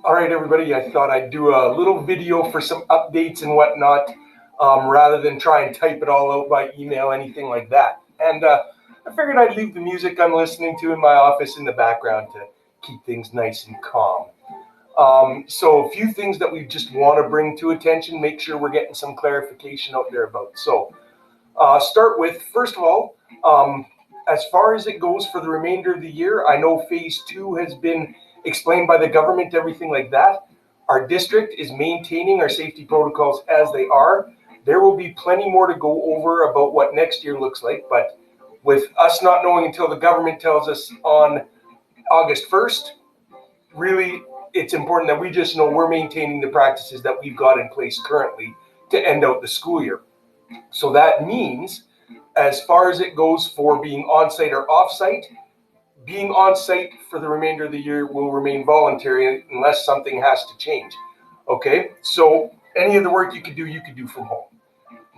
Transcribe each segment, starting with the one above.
All right, everybody, I thought I'd do a little video for some updates and whatnot, rather than try and type it all out by email, anything like that. And I figured I'd leave the music I'm listening to in my office in the background to keep things nice and calm. So a few things that we just want to bring to attention, make sure we're getting some clarification out there about. So start with, first of all, as far as it goes for the remainder of the year, I know phase 2 has been explained by the government, everything like that. Our district is maintaining our safety protocols as they are. There will be plenty more to go over about what next year looks like, but with us not knowing until the government tells us on August 1st, really it's important that we just know we're maintaining the practices that we've got in place currently to end out the school year. So that means, as far as it goes for being on-site or off-site, being on-site for the remainder of the year will remain voluntary unless something has to change. Okay, so any of the work you could do from home.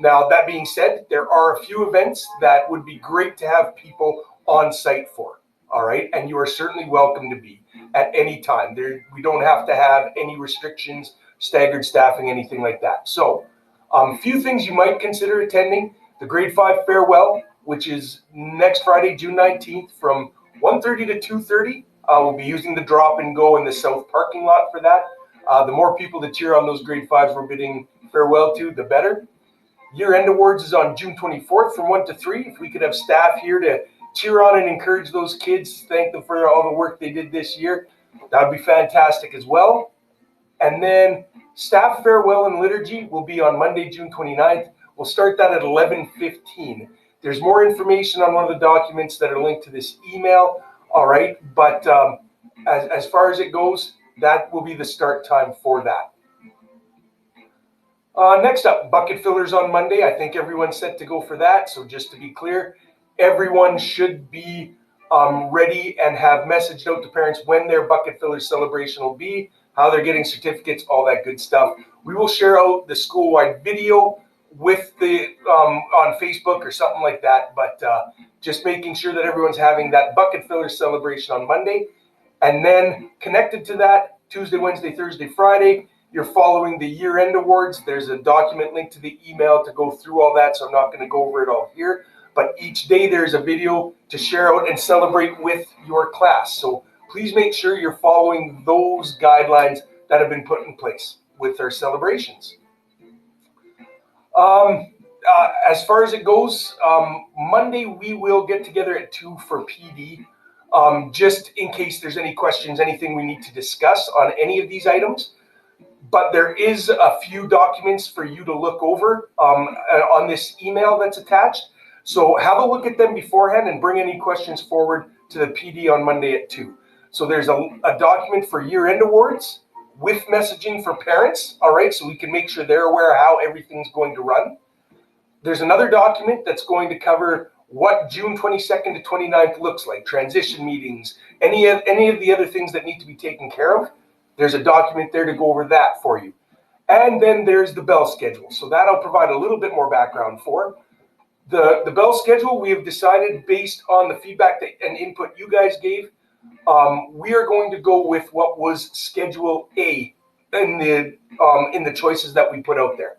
Now, that being said, there are a few events that would be great to have people on-site for, all right? And you are certainly welcome to be at any time. We don't have to have any restrictions, staggered staffing, anything like that. So, a few things you might consider attending: the Grade 5 Farewell, which is next Friday, June 19th from 1:30 to 2:30. We'll be using the drop and go in the south parking lot for that. The more people that cheer on those Grade 5s we're bidding farewell to, the better. Year-end awards is on June 24th from 1 to 3. If we could have staff here to cheer on and encourage those kids, thank them for all the work they did this year, that would be fantastic as well. And then staff farewell and liturgy will be on Monday, June 29th. We'll start that at 11:15. There's more information on one of the documents that are linked to this email, all right? But as far as it goes, that will be the start time for that. Next up, bucket fillers on Monday. I think everyone's set to go for that. So just to be clear, everyone should be ready and have messaged out to parents when their bucket filler celebration will be, how they're getting certificates, all that good stuff. We will share out the school-wide video with the on Facebook or something like that, but just making sure that everyone's having that bucket filler celebration on Monday. And then connected to that, Tuesday, Wednesday, Thursday, Friday, you're following the year-end awards. There's a document linked to the email to go through all that, so I'm not going to go over it all here. But each day there's a video to share out and celebrate with your class. So please make sure you're following those guidelines that have been put in place with our celebrations. As far as it goes, Monday we will get together at 2 for PD, just in case there's any questions, anything we need to discuss on any of these items. But there is a few documents for you to look over on this email that's attached. So have a look at them beforehand and bring any questions forward to the PD on Monday at 2. So there's a document for year-end awards with messaging for parents, all right, so we can make sure they're aware of how everything's going to run. There's another document that's going to cover what June 22nd to 29th looks like, transition meetings, any of the other things that need to be taken care of. There's a document there to go over that for you. And then there's the bell schedule. So that I'll provide a little bit more background for. The bell schedule, we have decided based on the feedback and input you guys gave, we are going to go with what was Schedule A in the choices that we put out there.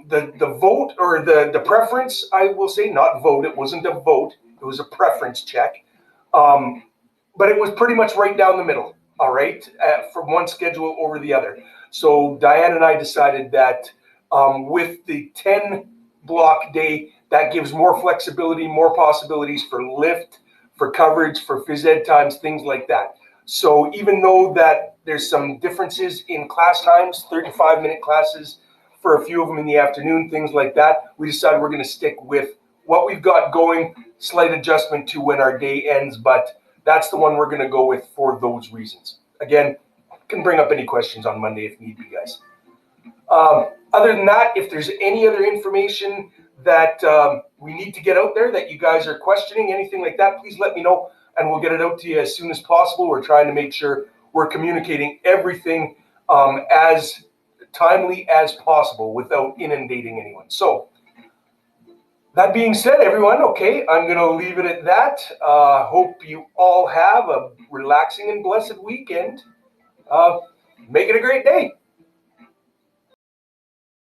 The vote, or the preference, I will say, not vote, it wasn't a vote, it was a preference check, but it was pretty much right down the middle, all right, from one schedule over the other. So Diane and I decided that with the 10 block day, that gives more flexibility, more possibilities for lift, for coverage, for phys ed times, things like that. So even though that there's some differences in class times, 35-minute classes for a few of them in the afternoon, things like that, we decided we're going to stick with what we've got going, slight adjustment to when our day ends, but that's the one we're going to go with for those reasons. Again, I can bring up any questions on Monday if need be, guys. Other than that, if there's any other information that we need to get out there that you guys are questioning, anything like that, please let me know and we'll get it out to you as soon as possible. We're trying to make sure we're communicating everything as timely as possible without inundating anyone. So that being said, everyone, okay, I'm going to leave it at that. Hope you all have a relaxing and blessed weekend. Make it a great day.